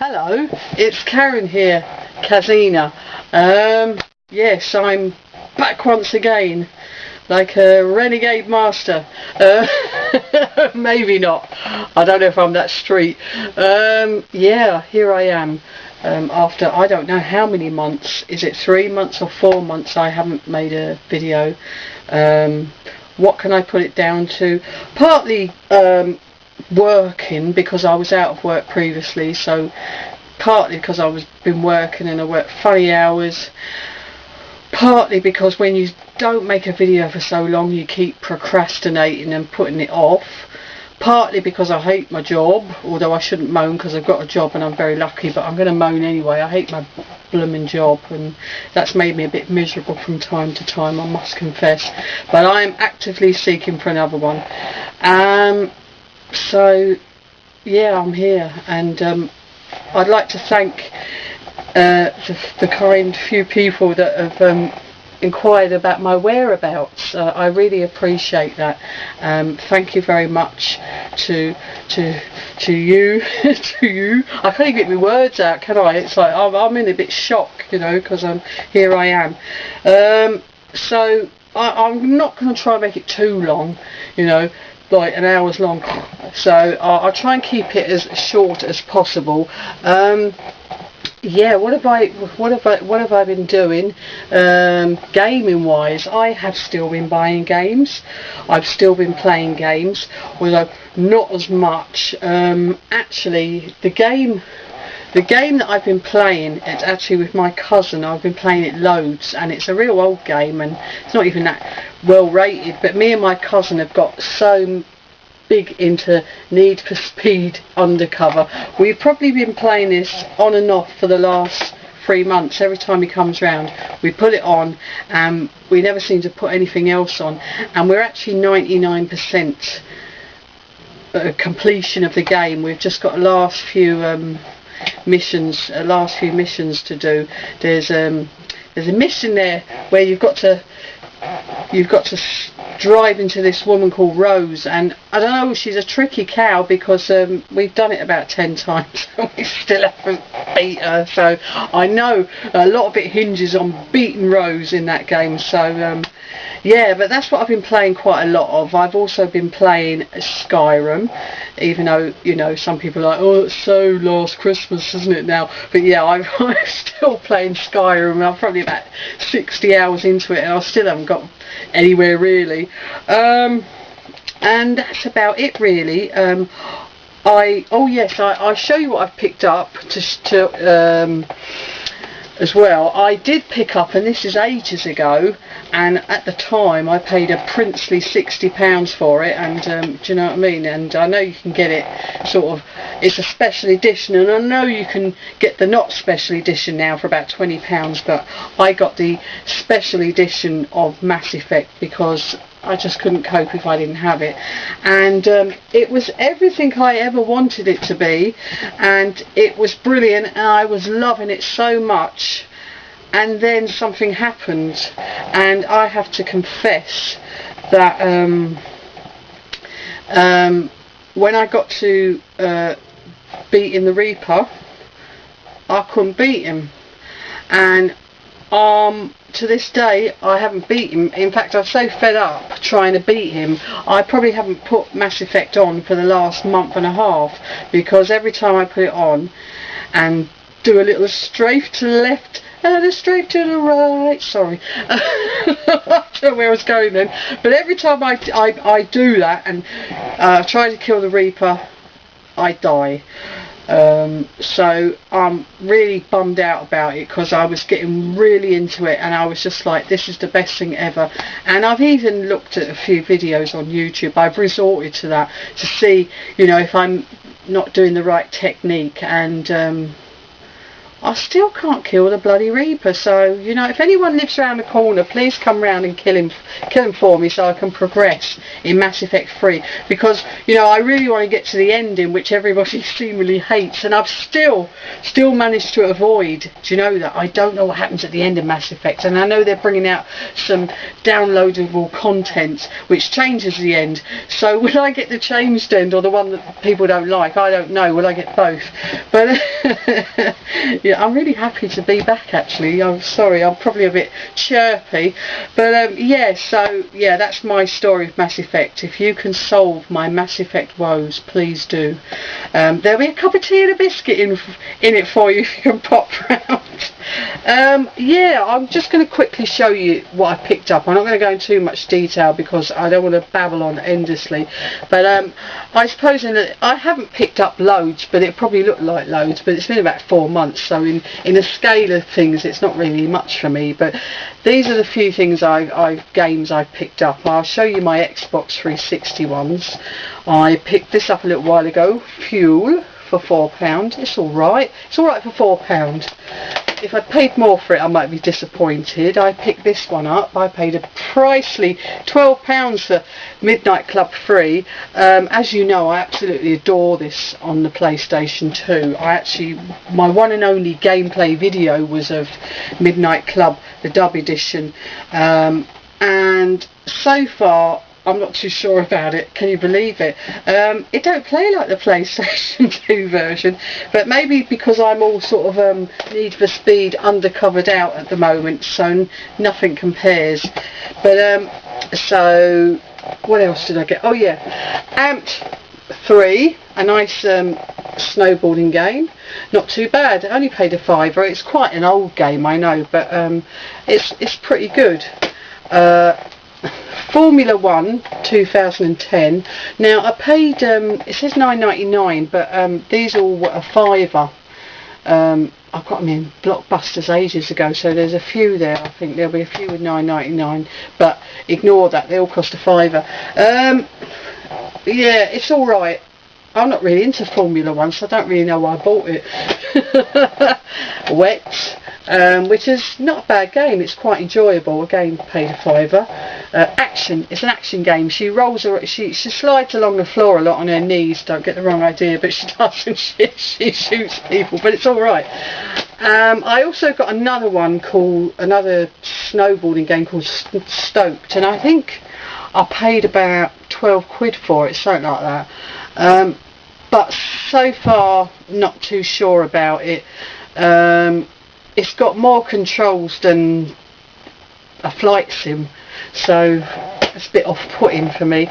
Hello, it's Karen here, Kazina. Yes, I'm back once again, like a renegade master. Maybe not. I don't know if I'm that street. Yeah, here I am. After I don't know how many months. Is it 3 months or 4 months I haven't made a video? What can I put it down to? Partly working, because I was out of work previously, so partly because I was been working and I worked funny hours, partly because when you don't make a video for so long you keep procrastinating and putting it off, partly because I hate my job, although I shouldn't moan because I've got a job and I'm very lucky, but I'm going to moan anyway. I hate my blooming job, and that's made me a bit miserable from time to time, I must confess, but I am actively seeking for another one. So yeah, I'm here, and I'd like to thank the kind few people that have inquired about my whereabouts. I really appreciate that. Thank you very much to you. To you. I can't even get my words out, can I? It's like I'm in a bit shock, you know, because here I am. So I'm not going to try and make it too long, you know, like an hour's long, so I'll try and keep it as short as possible. Yeah, what have I been doing? Gaming wise, I have still been buying games. I've still been playing games, although not as much. Actually, the game that I've been playing, it's actually with my cousin. I've been playing it loads, and it's a real old game, and it's not even that well rated, but me and my cousin have got so big into Need for Speed Undercover. We've probably been playing this on and off for the last 3 months. Every time he comes round we put it on, and we never seem to put anything else on, and we're actually 99% completion of the game. We've just got last few missions to do. There's a mission there where you've got to drive into this woman called Rose, and I don't know, she's a tricky cow, because we've done it about 10 times and we still haven't beat her, so I know a lot of it hinges on beating Rose in that game. So yeah, but that's what I've been playing quite a lot of. I've also been playing Skyrim, even though, you know, some people are like, oh, it's so last Christmas, isn't it now? But yeah, I'm still playing Skyrim. I'm probably about 60 hours into it, and I still haven't got anywhere really. And that's about it really. I'll show you what I've picked up as well. I did pick up, and this is ages ago, and at the time I paid a princely £60 for it, and do you know what I mean? And I know you can get it sort of, it's a special edition, and I know you can get the not special edition now for about £20, but I got the special edition of Mass Effect because I just couldn't cope if I didn't have it, and it was everything I ever wanted it to be, and it was brilliant, and I was loving it so much. And then something happened, and I have to confess that when I got to beating the Reaper, I couldn't beat him, and to this day I haven't beat him. In fact, I'm so fed up trying to beat him, I probably haven't put Mass Effect on for the last month and a half, because every time I put it on and do a little strafe to the left and a strafe to the right, sorry, I don't know where I was going then, but every time I do that and try to kill the Reaper, I die. So I'm really bummed out about it, because I was getting really into it, and I was just like, this is the best thing ever. And I've even looked at a few videos on YouTube. I've resorted to that to see, you know, if I'm not doing the right technique, and I still can't kill the bloody Reaper. So, you know, if anyone lives around the corner, please come round and kill him for me so I can progress in Mass Effect 3. Because, you know, I really want to get to the ending, which everybody seemingly hates, and I've still managed to avoid. Do you know that? I don't know what happens at the end of Mass Effect, and I know they're bringing out some downloadable content which changes the end. So will I get the changed end or the one that people don't like? I don't know. Will I get both? But yeah, I'm really happy to be back, actually. I'm sorry, I'm probably a bit chirpy, but yeah, so yeah, that's my story of Mass Effect. If you can solve my Mass Effect woes, please do. There'll be a cup of tea and a biscuit in it for you if you can pop round. Yeah, I'm just going to quickly show you what I picked up. I'm not going to go into too much detail because I don't want to babble on endlessly, but I suppose I haven't picked up loads, but it probably looked like loads, but it's been about 4 months, so in a scale of things it's not really much for me. But these are the few things games I've picked up. I'll show you my Xbox 360 ones. I picked this up a little while ago, Fuel, for £4. It's alright. It's alright for £4. If I paid more for it I might be disappointed. I picked this one up. I paid a pricely £12 for Midnight Club 3. As you know, I absolutely adore this on the PlayStation 2. My one and only gameplay video was of Midnight Club, the dub edition, and so far I'm not too sure about it. Can you believe it? It don't play like the PlayStation 2 version, but maybe because I'm all sort of Need for Speed undercovered out at the moment, so nothing compares. But so what else did I get? Oh yeah, Amped 3, a nice snowboarding game. Not too bad. I only paid a £5. It's quite an old game, I know, but it's pretty good. Formula 1 2010. Now I paid it says £9.99, but these all were a £5. I've got them in Blockbusters ages ago, so there's a few there. I think there'll be a few with £9.99, but ignore that, they all cost a £5. Yeah, it's alright. I'm not really into Formula 1, so I don't really know why I bought it. Wet, which is not a bad game. It's quite enjoyable. Again, paid a £5. Action. It's an action game. She slides along the floor a lot on her knees. Don't get the wrong idea, but she doesn't. She shoots people, but it's all right. I also got another snowboarding game called Stoked, and I think I paid about £12 for it, something like that. But so far not too sure about it. It's got more controls than a flight sim, so it's a bit off-putting for me.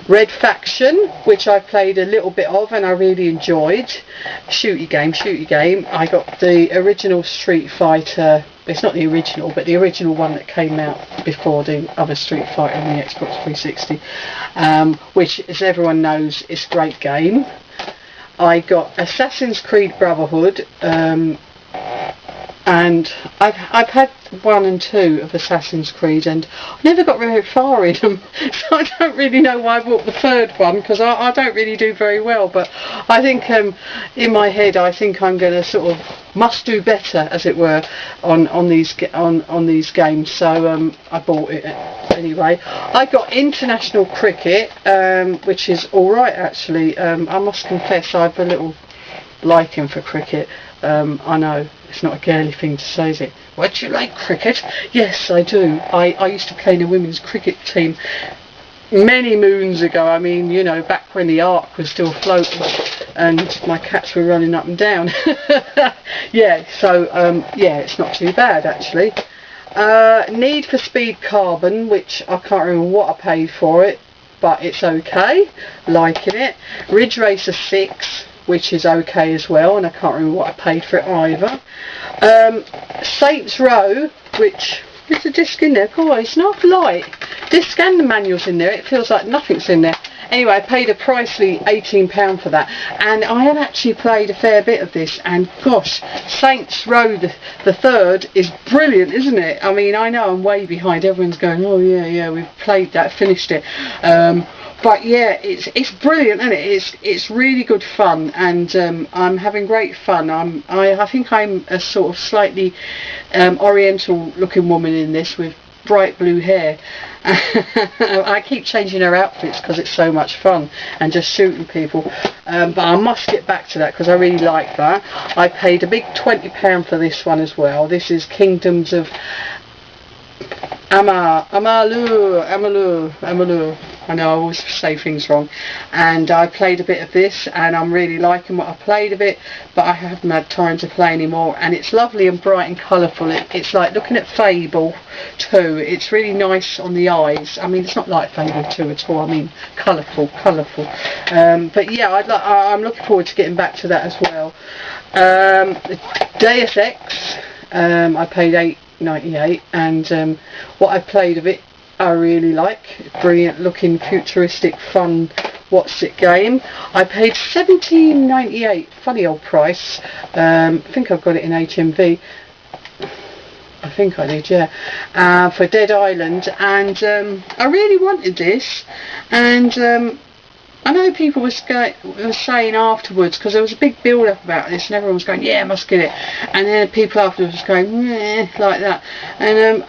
Red Faction, which I played a little bit of and I really enjoyed. Shooty game. I got the original Street Fighter. It's not the original, but the original one that came out before the other Street Fighter on the Xbox 360, which, as everyone knows, is a great game. I got Assassin's Creed Brotherhood, and I've had 1 and 2 of Assassin's Creed, and I never got very far in them, so I don't really know why I bought the 3rd one, because I don't really do very well. But I think in my head I think I'm going to sort of must do better, as it were, on these games, so I bought it anyway. I got International Cricket, which is alright actually. I must confess I've a little liking for cricket. I know it's not a girly thing to say, is it? What, do you like cricket? Yes, I do. I used to play in a women's cricket team many moons ago. I mean, you know, back when the Ark was still floating and my cats were running up and down. Yeah, so yeah, it's not too bad actually. Need for Speed Carbon, which I can't remember what I paid for it, but it's okay, liking it. Ridge Racer 6, which is okay as well, and I can't remember what I paid for it either. Saints Row, which is a disc in there. God, it's not light. Disc and the manual's in there. It feels like nothing's in there. Anyway, I paid a pricely £18 for that, and I have actually played a fair bit of this, and gosh, Saints Row the third is brilliant, isn't it? I mean, I know I'm way behind. Everyone's going, oh yeah, we've played that, finished it. but yeah, it's brilliant, isn't it? It's really good fun, and I'm having great fun. I think I'm a sort of slightly oriental looking woman in this with bright blue hair. I keep changing her outfits because it's so much fun and just shooting people, but I must get back to that because I really like that. I paid a big £20 for this one as well. This is Kingdoms of Amalu. I know I always say things wrong, and I played a bit of this and I'm really liking what I played of it, but I haven't had time to play anymore, and it's lovely and bright and colourful. It's like looking at Fable 2. It's really nice on the eyes. I mean, it's not like Fable 2 at all. I mean, colourful. But yeah, I'm looking forward to getting back to that as well. Deus Ex, I paid £8.98, and what I played of it I really like. Brilliant looking, futuristic, fun what's it game. I paid £17.98, funny old price. I think I've got it in HMV. I think I did, yeah. For Dead Island, and I really wanted this, and I know people were saying afterwards, because there was a big build up about this and everyone was going, yeah, I must get it, and then people afterwards was going, meh, like that, and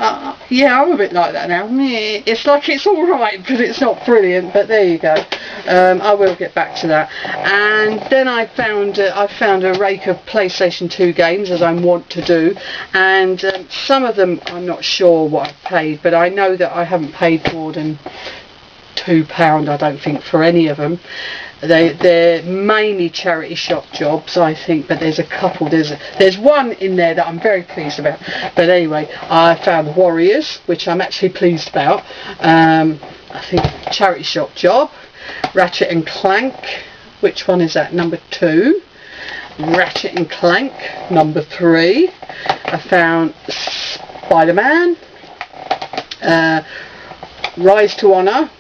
yeah, I'm a bit like that now. Meh. It's like it's alright, but it's not brilliant, but there you go. I will get back to that. And then I found a rake of PlayStation 2 games, as I want to do, and some of them I'm not sure what I've paid, but I know that I haven't paid more than £2, I don't think, for any of them. They're mainly charity shop jobs, I think, but there's a couple. There's one in there that I'm very pleased about. But anyway, I found Warriors, which I'm actually pleased about. I think charity shop job. Ratchet and Clank, which one is that? Number 2. Ratchet and Clank, number 3. I found Spider-Man. Rise to Honor,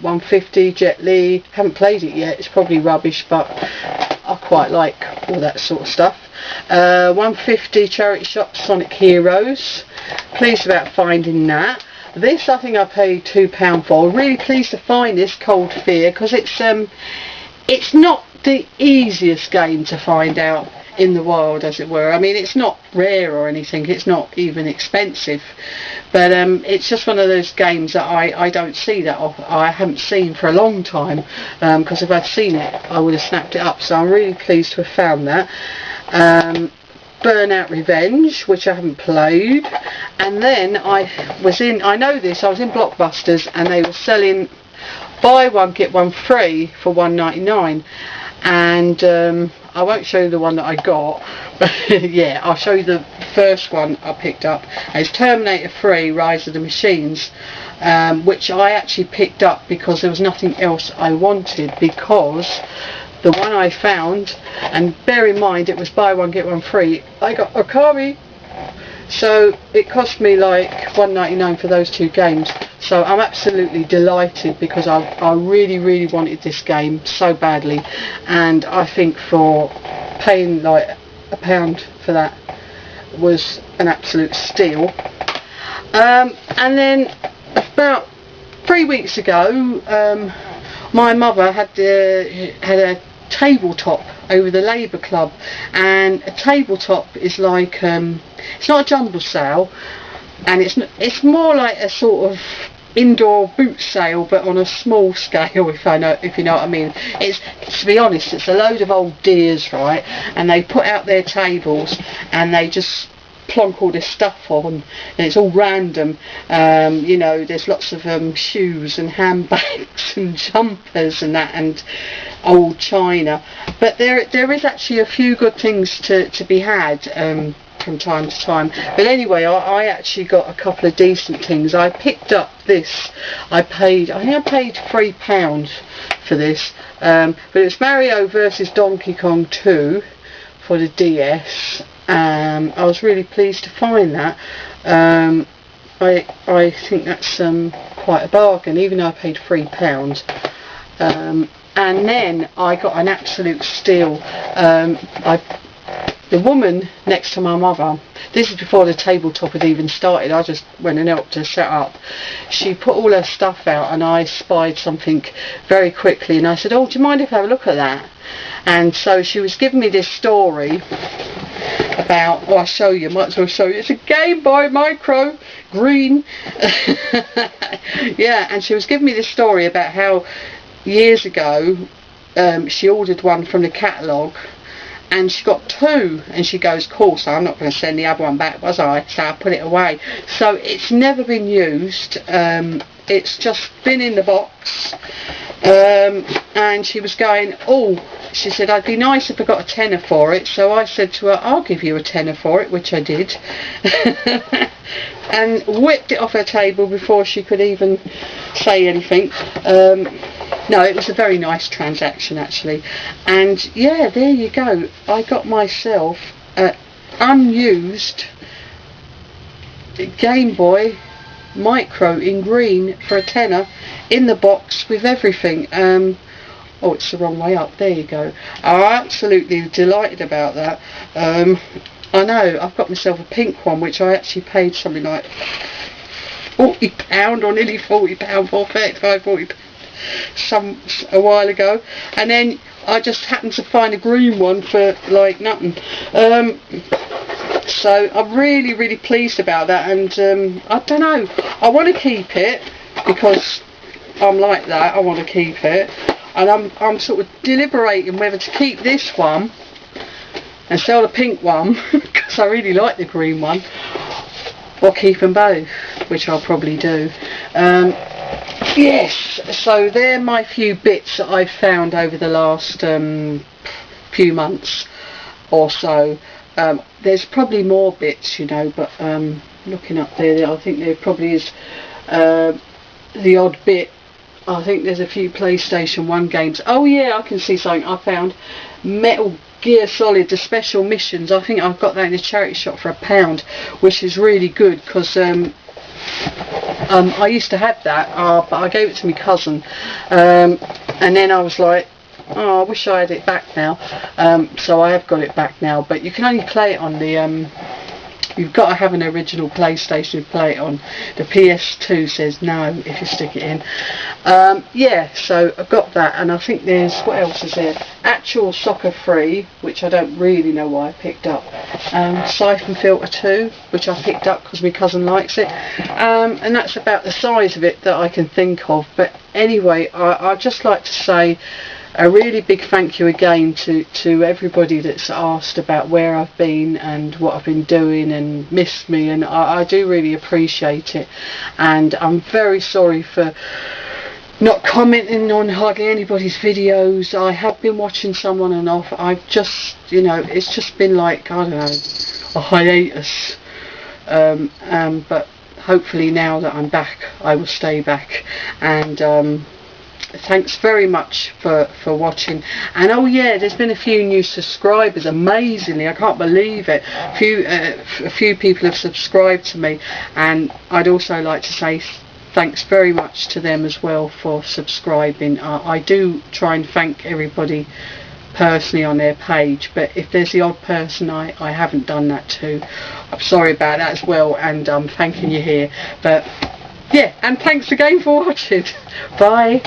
150, Jet Li. Haven't played it yet, it's probably rubbish, but I quite like all that sort of stuff. 150 charity shop, Sonic Heroes. Pleased about finding that. This I think I paid £2 for. Really pleased to find this, Cold Fear, because it's not the easiest game to find out in the wild, as it were. I mean, it's not rare or anything, it's not even expensive, but it's just one of those games that I don't see that often. I haven't seen for a long time, because if I'd seen it I would have snapped it up, so I'm really pleased to have found that. Burnout Revenge, which I haven't played, and then I was in Blockbusters, and they were selling buy one get one free for £1.99, and I won't show you the one that I got, but yeah, I'll show you the first one I picked up. It's Terminator 3 Rise of the Machines, which I actually picked up because there was nothing else I wanted, because the one I found, and bear in mind it was buy one get one free, I got Akari, so it cost me like £1.99 for those 2 games. So I'm absolutely delighted, because I really wanted this game so badly, and I think for paying like £1 for that was an absolute steal. And then about 3 weeks ago, my mother had a tabletop over the Labour Club, and a tabletop is like it's not a jumble sale, and it's more like a sort of indoor boot sale, but on a small scale, if you know what I mean. It's, to be honest, it's a load of old dears, right, and they put out their tables and they just plonk all this stuff on, and it's all random. You know, there's lots of shoes and handbags and jumpers and that, and old china, but there is actually a few good things to be had from time to time. But anyway, I actually got a couple of decent things. I picked up this. I think I paid £3 for this, but it's Mario vs Donkey Kong 2 for the DS. I was really pleased to find that. I think that's quite a bargain, even though I paid £3. And then I got an absolute steal. the woman next to my mother, this is before the tabletop had even started, I just went and helped her set up. She put all her stuff out and I spied something very quickly and I said, oh, do you mind if I have a look at that? And so she was giving me this story about, oh, I'll show you, might as well show you, it's a Gameboy Micro, green. Yeah, and she was giving me this story about how years ago she ordered one from the catalogue and she got two, and she goes, cool, so I'm not going to send the other one back, was I? So I put it away. So it's never been used, it's just been in the box. And she was going, oh, she said, I'd be nice if I got a tenner for it. So I said to her, I'll give you a tenner for it, which I did. And whipped it off her table before she could even say anything. No, it was a very nice transaction actually. And yeah, there you go. I got myself an unused Game Boy Micro in green for a tenner, in the box with everything. Oh, it's the wrong way up. There you go. I'm absolutely delighted about that. I know, I've got myself a pink one, which I actually paid something like £40 or nearly £40 for, 35, £40 a while ago, and then I just happened to find a green one for like nothing. So I'm really pleased about that, and I don't know, I want to keep it because I'm like that, I want to keep it, and I'm sort of deliberating whether to keep this one and sell the pink one because I really like the green one, or keep them both, which I'll probably do. Yes, so they're my few bits that I've found over the last few months or so. There's probably more bits, you know, but looking up there, I think there probably is the odd bit. I think there's a few PlayStation 1 games. Oh yeah, I can see something I found. Metal Gear Solid, the special missions. I think I've got that in the charity shop for £1, which is really good because I used to have that, but I gave it to my cousin, and then I was like, oh, I wish I had it back now. So I have got it back now, but you can only play it on the you've got to have an original PlayStation to play it on. The PS2 says no if you stick it in. Yeah, so I've got that, and I think there's, what else is there? Actual Soccer 3, which I don't really know why I picked up. Siphon Filter 2, which I picked up because my cousin likes it. And that's about the size of it that I can think of. But anyway, I'd just like to say a really big thank you again to everybody that's asked about where I've been and what I've been doing and missed me, and I do really appreciate it, and I'm very sorry for not commenting on hardly anybody's videos. I have been watching some on and off. I've just, you know, it's just been like, I don't know, a hiatus, but hopefully now that I'm back I will stay back, and thanks very much for watching. And oh yeah, there's been a few new subscribers, amazingly, I can't believe it. A few people have subscribed to me, and I'd also like to say thanks very much to them as well for subscribing. I do try and thank everybody personally on their page, but if there's the odd person I haven't done that to, I'm sorry about that as well, and I'm thanking you here. But yeah, and thanks again for watching. Bye.